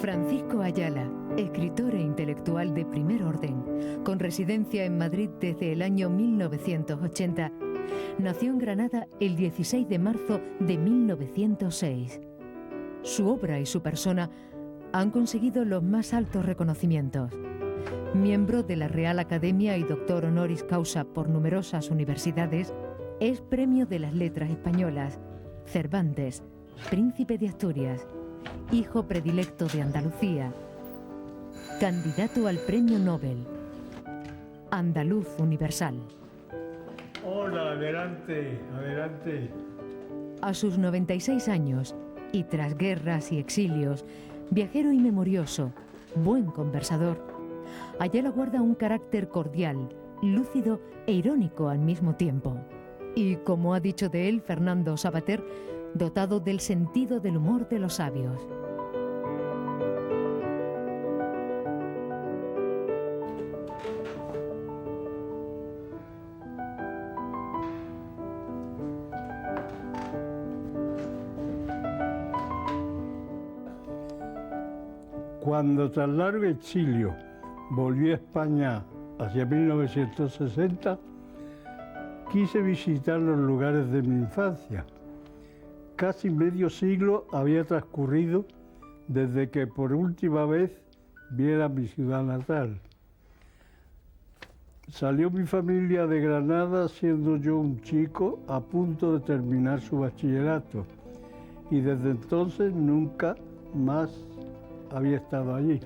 Francisco Ayala, escritor e intelectual de primer orden, con residencia en Madrid desde el año 1980, nació en Granada el 16 de marzo de 1906. Su obra y su persona han conseguido los más altos reconocimientos. Miembro de la Real Academia y doctor honoris causa por numerosas universidades, es Premio de las Letras Españolas, Cervantes, Príncipe de Asturias, hijo predilecto de Andalucía, candidato al Premio Nobel, andaluz universal. Hola, adelante, adelante. A sus 96 años, y tras guerras y exilios, viajero y memorioso, buen conversador, Ayala guarda un carácter cordial, lúcido e irónico al mismo tiempo. Y, como ha dicho de él Fernando Savater, dotado del sentido del humor de los sabios. Cuando tras largo exilio volví a España hacia 1960, quise visitar los lugares de mi infancia. Casi medio siglo había transcurrido desde que por última vez viera mi ciudad natal. Salió mi familia de Granada siendo yo un chico a punto de terminar su bachillerato y desde entonces nunca más había estado allí.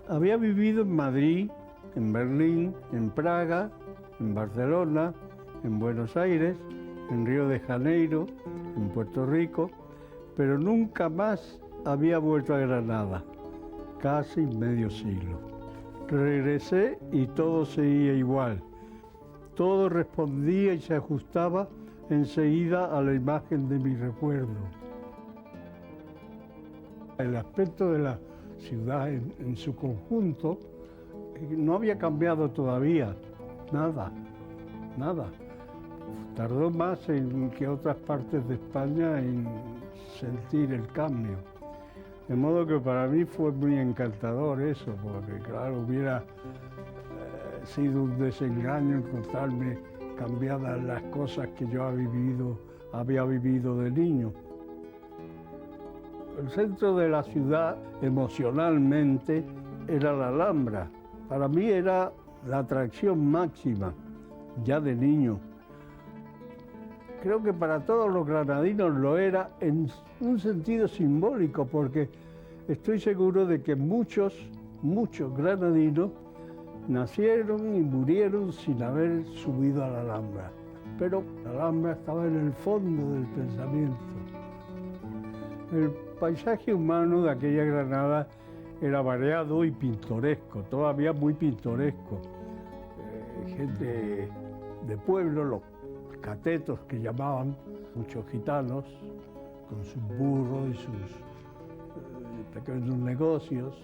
Había vivido en Madrid, en Berlín, en Praga, en Barcelona, en Buenos Aires, en Río de Janeiro, en Puerto Rico, pero nunca más había vuelto a Granada, casi medio siglo. Regresé y todo seguía igual. Todo respondía y se ajustaba enseguida a la imagen de mi recuerdo. El aspecto de la ciudad en su conjunto no había cambiado todavía, nada. Tardó más en que otras partes de España en sentir el cambio. De modo que para mí fue muy encantador eso, porque claro, hubiera sido un desengaño encontrarme cambiadas las cosas que yo había vivido de niño. El centro de la ciudad, emocionalmente, era la Alhambra. Para mí era la atracción máxima, ya de niño. Creo que para todos los granadinos lo era en un sentido simbólico, porque estoy seguro de que muchos granadinos nacieron y murieron sin haber subido a la Alhambra. Pero la Alhambra estaba en el fondo del pensamiento. El paisaje humano de aquella Granada era variado y pintoresco, todavía muy pintoresco. Gente de pueblo, los catetos que llamaban, muchos gitanos, con sus burros y sus pequeños negocios,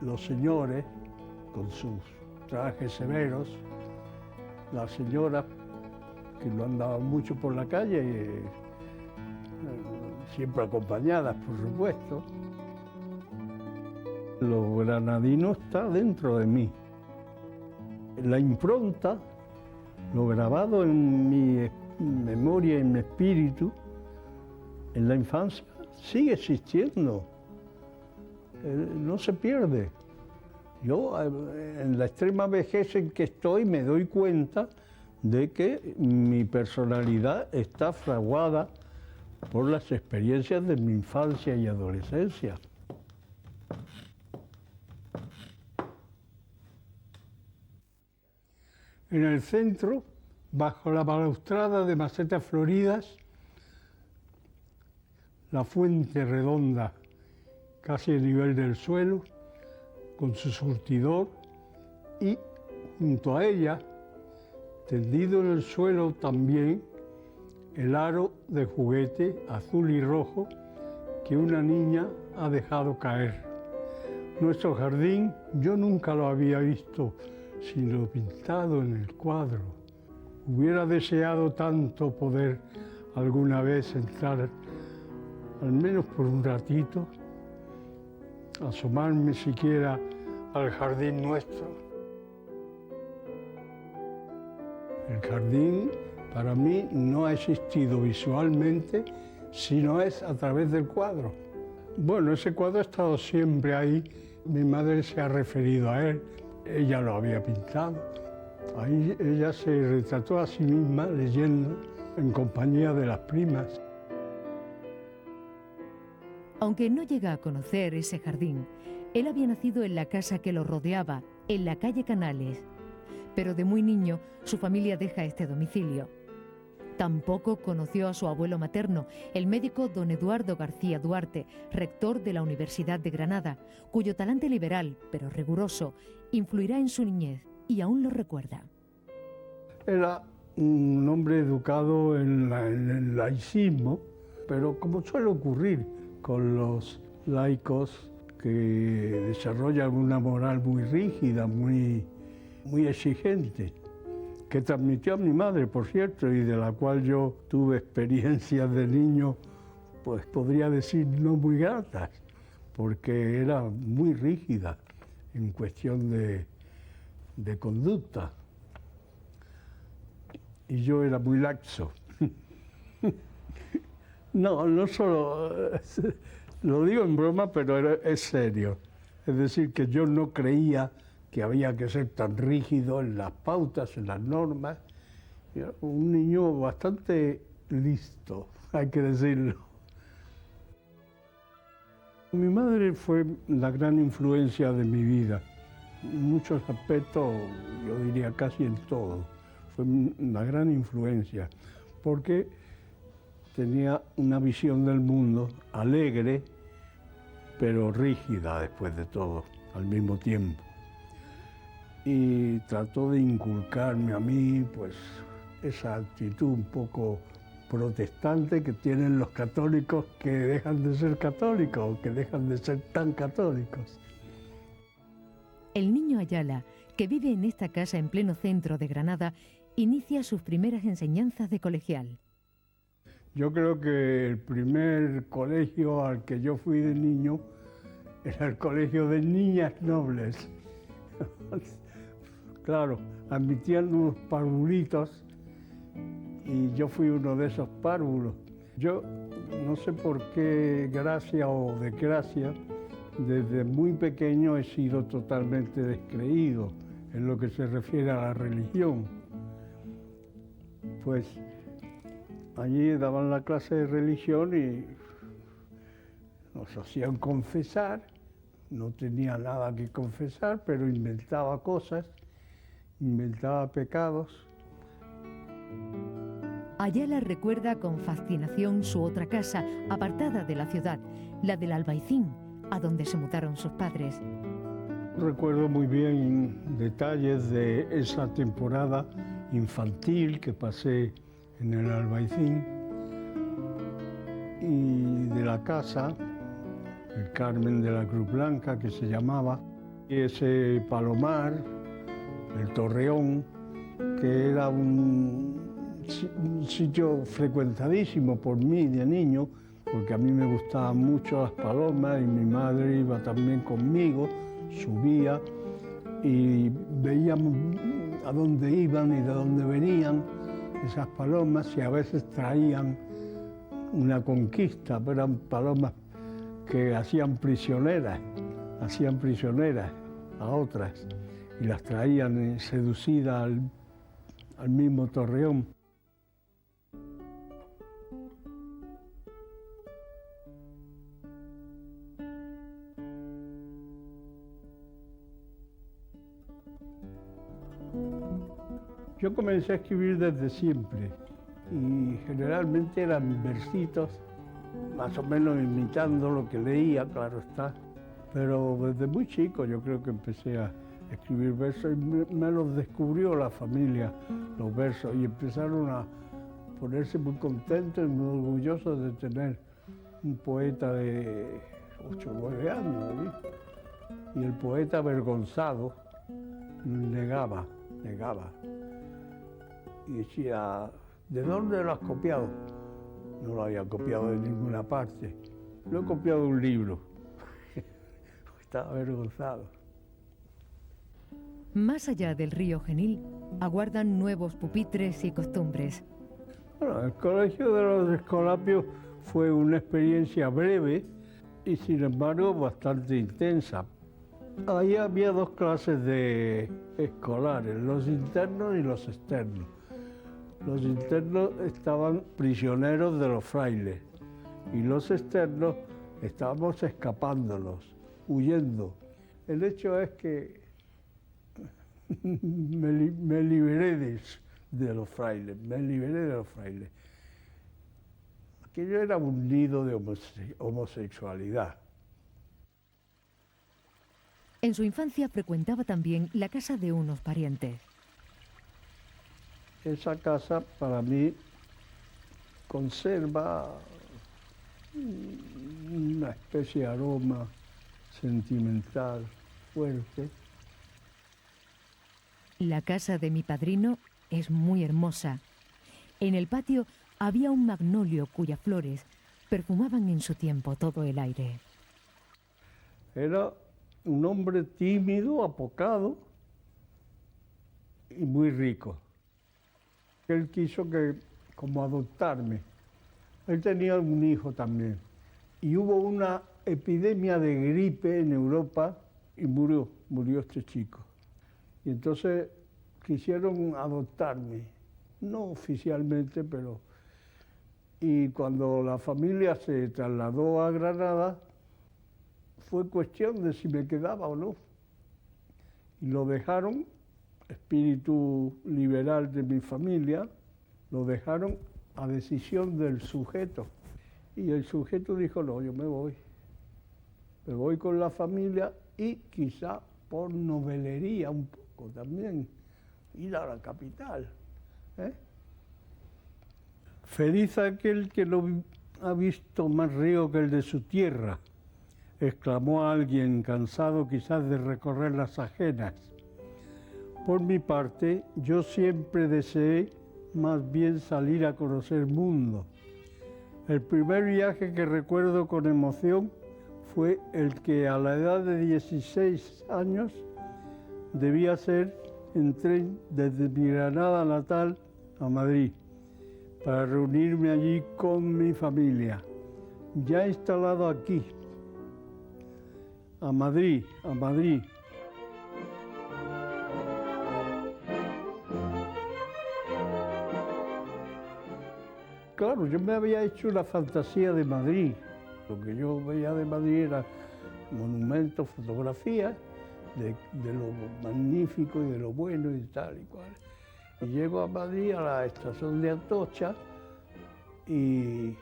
los señores con sus trajes severos, las señoras que no andaban mucho por la calle, siempre acompañadas, por supuesto. Lo granadino está dentro de mí. La impronta, lo grabado en mi memoria y en mi espíritu, en la infancia, sigue existiendo. No se pierde. Yo, en la extrema vejez en que estoy, me doy cuenta de que mi personalidad está fraguada por las experiencias de mi infancia y adolescencia. En el centro, bajo la balaustrada de macetas floridas, la fuente redonda, casi a nivel del suelo, con su surtidor, y junto a ella, tendido en el suelo también, el aro de juguete azul y rojo que una niña ha dejado caer. Nuestro jardín yo nunca lo había visto, sino pintado en el cuadro. Hubiera deseado tanto poder alguna vez entrar al menos por un ratito, asomarme siquiera al jardín nuestro. El jardín para mí no ha existido visualmente, sino es a través del cuadro. Bueno, ese cuadro ha estado siempre ahí. Mi madre se ha referido a él, ella lo había pintado. Ahí ella se retrató a sí misma leyendo en compañía de las primas. Aunque no llega a conocer ese jardín, él había nacido en la casa que lo rodeaba, en la calle Canales. Pero de muy niño, su familia deja este domicilio. Tampoco conoció a su abuelo materno, el médico don Eduardo García Duarte, rector de la Universidad de Granada, cuyo talante liberal, pero riguroso, influirá en su niñez y aún lo recuerda. Era un hombre educado en el laicismo, pero como suele ocurrir con los laicos que desarrollan una moral muy rígida, muy exigente, que transmitió a mi madre, por cierto, y de la cual yo tuve experiencias de niño, pues podría decir no muy gratas, porque era muy rígida en cuestión de conducta. Y yo era muy laxo. No solo, lo digo en broma, pero es serio. Es decir, que yo no creía que había que ser tan rígido en las pautas, en las normas. Era un niño bastante listo, hay que decirlo. Mi madre fue la gran influencia de mi vida. En muchos aspectos, yo diría casi en todo, fue una gran influencia, porque tenía una visión del mundo alegre, pero rígida después de todo, al mismo tiempo. Y trató de inculcarme a mí, pues, esa actitud un poco protestante que tienen los católicos que dejan de ser católicos o que dejan de ser tan católicos. El niño Ayala, que vive en esta casa en pleno centro de Granada, inicia sus primeras enseñanzas de colegial. Yo creo que el primer colegio al que yo fui de niño era el colegio de niñas nobles. Claro, admitían unos parvulitos y yo fui uno de esos párvulos. Yo no sé por qué gracia o desgracia, desde muy pequeño he sido totalmente descreído en lo que se refiere a la religión. Pues allí daban la clase de religión y nos hacían confesar. No tenía nada que confesar, pero inventaba cosas, inventaba pecados. Ayala recuerda con fascinación su otra casa, apartada de la ciudad, la del Albaicín, a donde se mudaron sus padres. Recuerdo muy bien detalles de esa temporada infantil que pasé en el Albaicín y de la casa, el Carmen de la Cruz Blanca, que se llamaba, y ese palomar, el Torreón, que era un sitio frecuentadísimo por mí de niño, porque a mí me gustaban mucho las palomas y mi madre iba también conmigo, subía y veíamos a dónde iban y de dónde venían esas palomas y a veces traían una conquista, pero eran palomas que hacían prisioneras a otras y las traían seducidas al mismo Torreón. Yo comencé a escribir desde siempre y generalmente eran versitos, más o menos imitando lo que leía, claro está. Pero desde muy chico yo creo que empecé a escribir versos y me los descubrió la familia, los versos, y empezaron a ponerse muy contentos y muy orgullosos de tener un poeta de 8 o 9 años. ¿Sí? Y el poeta avergonzado negaba. Y decía, ¿de dónde lo has copiado? No lo había copiado de ninguna parte. Lo he copiado de un libro. Estaba avergonzado. Más allá del río Genil, aguardan nuevos pupitres y costumbres. Bueno, el Colegio de los Escolapios fue una experiencia breve y sin embargo bastante intensa. Ahí había dos clases de escolares, los internos y los externos. Los internos estaban prisioneros de los frailes y los externos estábamos escapándonos, huyendo. El hecho es que me liberé de los frailes, Aquello era un nido de homosexualidad. En su infancia frecuentaba también la casa de unos parientes. Esa casa para mí conserva una especie de aroma sentimental fuerte. La casa de mi padrino es muy hermosa. En el patio había un magnolio cuyas flores perfumaban en su tiempo todo el aire. Era un hombre tímido, apocado y muy rico. Él quiso como adoptarme. Él tenía un hijo también. Y hubo una epidemia de gripe en Europa y murió este chico. Y entonces quisieron adoptarme, no oficialmente, pero... Y cuando la familia se trasladó a Granada, fue cuestión de si me quedaba o no. Y lo dejaron, espíritu liberal de mi familia, lo dejaron a decisión del sujeto. Y el sujeto dijo, no, yo me voy con la familia y quizá por novelería un poco también, ir a la capital. Feliz aquel que no ha visto más río que el de su tierra, exclamó alguien cansado quizás de recorrer las ajenas. Por mi parte, yo siempre deseé más bien salir a conocer mundo. El primer viaje que recuerdo con emoción fue el que a la edad de 16 años debía hacer en tren desde mi Granada natal a Madrid, para reunirme allí con mi familia, ya instalado aquí, a Madrid. Claro, yo me había hecho una fantasía de Madrid. Lo que yo veía de Madrid era monumentos, fotografías de lo magnífico y de lo bueno y tal y cual. Y llego a Madrid, a la estación de Atocha, y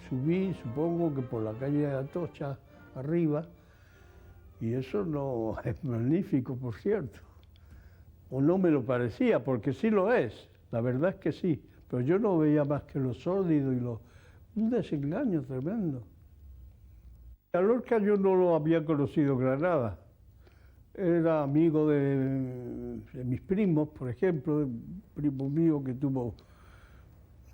subí, supongo que por la calle de Atocha, arriba, y eso no es magnífico, por cierto. O no me lo parecía, porque sí lo es, la verdad es que sí, pero yo no veía más que lo sórdido y un desengaño tremendo. A Lorca yo no lo había conocido en Granada. Era amigo de mis primos, por ejemplo, un primo mío que tuvo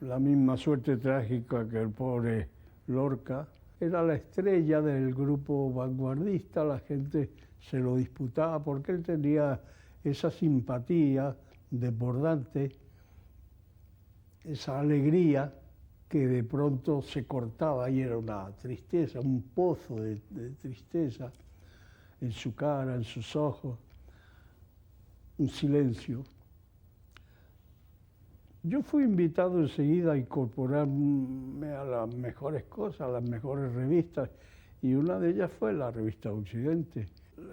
la misma suerte trágica que el pobre Lorca. Era la estrella del grupo vanguardista, la gente se lo disputaba porque él tenía esa simpatía desbordante, esa alegría que de pronto se cortaba y era una tristeza, un pozo de tristeza en su cara, en sus ojos, un silencio. Yo fui invitado enseguida a incorporarme a las mejores cosas, a las mejores revistas, y una de ellas fue la revista Occidente.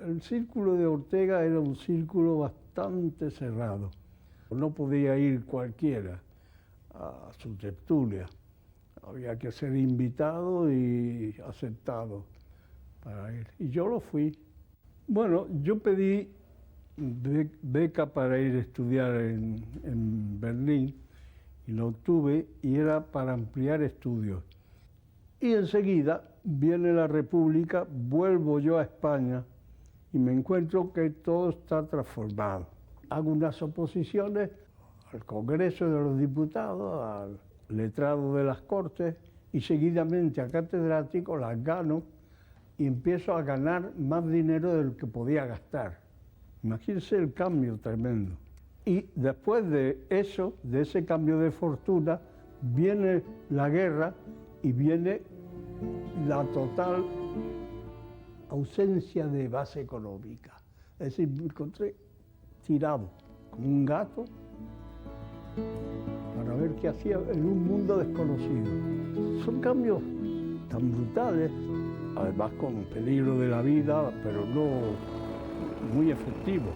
El círculo de Ortega era un círculo bastante cerrado. No podía ir cualquiera a su tertulia. Había que ser invitado y aceptado para ir. Y yo lo fui. Bueno, yo pedí beca para ir a estudiar en Berlín y lo obtuve y era para ampliar estudios. Y enseguida viene la República, vuelvo yo a España y me encuentro que todo está transformado. Hago unas oposiciones al Congreso de los Diputados, al letrado de las Cortes y seguidamente a catedrático las gano y empiezo a ganar más dinero del que podía gastar. Imagínense el cambio tremendo. Y después de eso, de ese cambio de fortuna, viene la guerra y viene la total ausencia de base económica. Es decir, me encontré tirado como un gato para ver qué hacía en un mundo desconocido. Son cambios tan brutales, además con peligro de la vida, pero no muy efectivos.